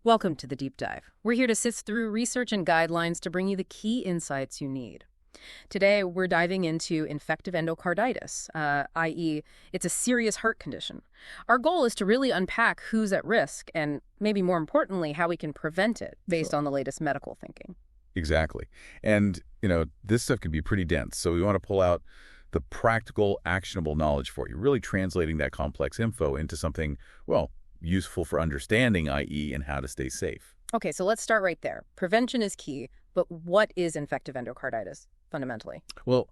Welcome to the Deep Dive. We're here to sift through research and guidelines to bring you the key insights you need. Today, we're diving into infective endocarditis, i.e., it's a serious heart condition. Our goal is to really unpack who's at risk and, maybe more importantly, how we can prevent it based on the latest medical thinking. Exactly. And, this stuff can be pretty dense, so we want to pull out the practical, actionable knowledge for you, really translating that complex info into something, well, useful for understanding IE and how to stay safe. Okay, so let's start right there. Prevention is key, but what is infective endocarditis, fundamentally? Well,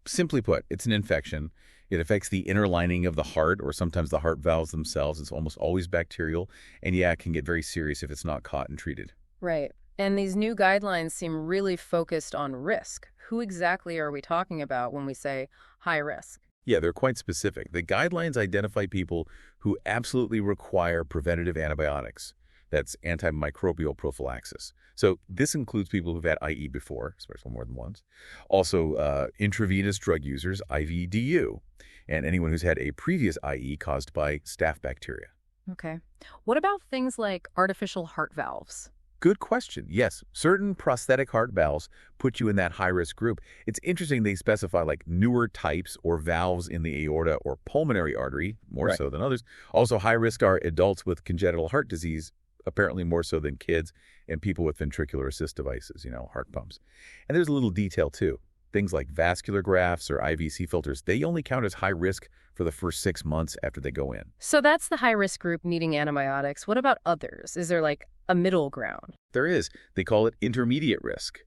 simply put, it's an infection. It affects the inner lining of the heart or sometimes the heart valves themselves. It's almost always bacterial, and it can get very serious if it's not caught and treated. Right. And these new guidelines seem really focused on risk. Who exactly are we talking about when we say high risk? Yeah, they're quite specific. The guidelines identify people who absolutely require preventative antibiotics. That's antimicrobial prophylaxis. So this includes people who've had IE before, especially more than once. Also, intravenous drug users, IVDU, and anyone who's had a previous IE caused by staph bacteria. Okay. What about things like artificial heart valves? Good question. Yes, certain prosthetic heart valves put you in that high-risk group. It's interesting they specify like newer types or valves in the aorta or pulmonary artery, more so than others. Also, high risk are adults with congenital heart disease, apparently more so than kids, and people with ventricular assist devices, heart pumps. And there's a little detail too. Things like vascular grafts or IVC filters, they only count as high risk for the first 6 months after they go in. So that's the high-risk group needing antibiotics. What about others? Is there like a middle ground? There is. They call it intermediate risk.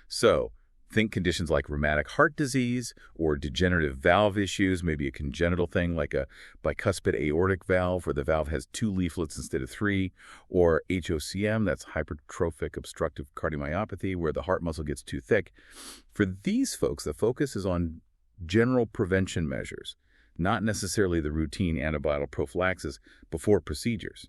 So think conditions like rheumatic heart disease or degenerative valve issues, maybe a congenital thing like a bicuspid aortic valve where the valve has 2 leaflets instead of 3, or HOCM, that's hypertrophic obstructive cardiomyopathy, where the heart muscle gets too thick. For these folks, the focus is on general prevention measures, not necessarily the routine antibiotic prophylaxis before procedures.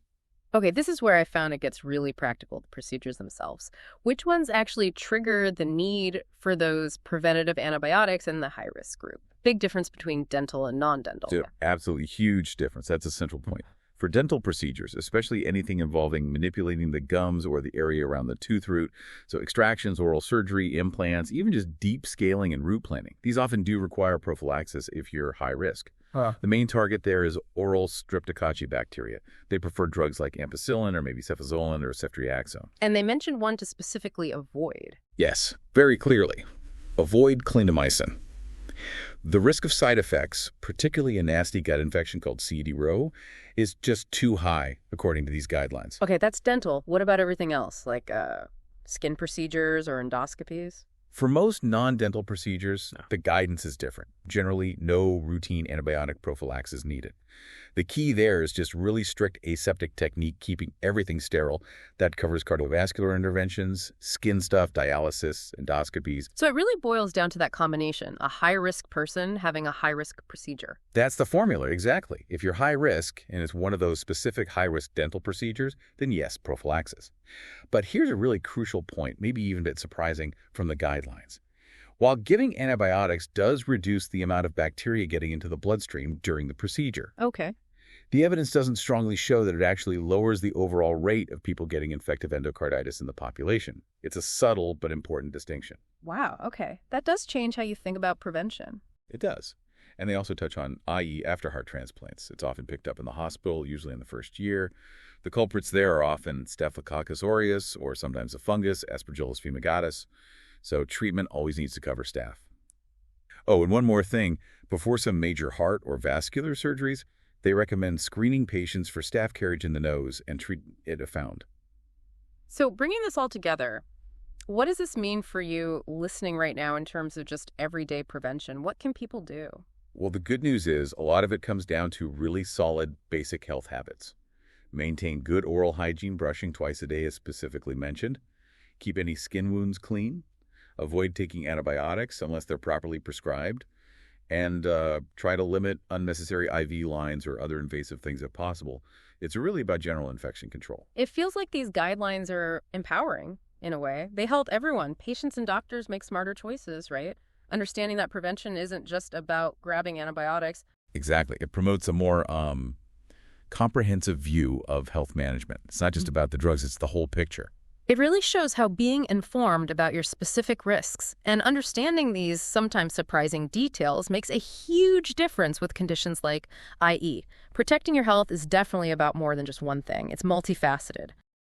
Okay, this is where I found it gets really practical, the procedures themselves. Which ones actually trigger the need for those preventative antibiotics in the high-risk group? Big difference between dental and non-dental. Absolutely huge difference. That's a central point. For dental procedures, especially anything involving manipulating the gums or the area around the tooth root, so extractions, oral surgery, implants, even just deep scaling and root planing, these often do require prophylaxis if you're high risk. The main target there is oral streptococci bacteria. They prefer drugs like ampicillin or maybe cefazolin or ceftriaxone. And they mentioned one to specifically avoid. Yes, very clearly. Avoid clindamycin. The risk of side effects, particularly a nasty gut infection called CD row, is just too high, according to these guidelines. Okay, that's dental. What about everything else, like skin procedures or endoscopies? For most non-dental procedures, the guidance is different. Generally, no routine antibiotic prophylaxis needed. The key there is just really strict aseptic technique, keeping everything sterile. That covers cardiovascular interventions, skin stuff, dialysis, endoscopies. So it really boils down to that combination, a high-risk person having a high-risk procedure. That's the formula, exactly. If you're high risk, and it's one of those specific high-risk dental procedures, then yes, prophylaxis. But here's a really crucial point, maybe even a bit surprising, from the guidelines. While giving antibiotics does reduce the amount of bacteria getting into the bloodstream during the procedure, Okay. the evidence doesn't strongly show that it actually lowers the overall rate of people getting infective endocarditis in the population. It's a subtle but important distinction. Wow, okay. That does change how you think about prevention. It does. And they also touch on IE after heart transplants. It's often picked up in the hospital, usually in the first year. The culprits there are often Staphylococcus aureus or sometimes a fungus, Aspergillus fumigatus. So treatment always needs to cover staph. Oh, and one more thing. Before some major heart or vascular surgeries, they recommend screening patients for staph carriage in the nose and treat it if found. So bringing this all together, what does this mean for you listening right now in terms of just everyday prevention? What can people do? Well, the good news is a lot of it comes down to really solid basic health habits. Maintain good oral hygiene, brushing twice a day as specifically mentioned. Keep any skin wounds clean. Avoid taking antibiotics unless they're properly prescribed. And try to limit unnecessary IV lines or other invasive things if possible. It's really about general infection control. It feels like these guidelines are empowering in a way. They help everyone. Patients and doctors make smarter choices, right? Understanding that prevention isn't just about grabbing antibiotics. Exactly. It promotes a more comprehensive view of health management. It's not just about the drugs, it's the whole picture. It really shows how being informed about your specific risks and understanding these sometimes surprising details makes a huge difference with conditions like IE. Protecting your health is definitely about more than just one thing. It's multifaceted.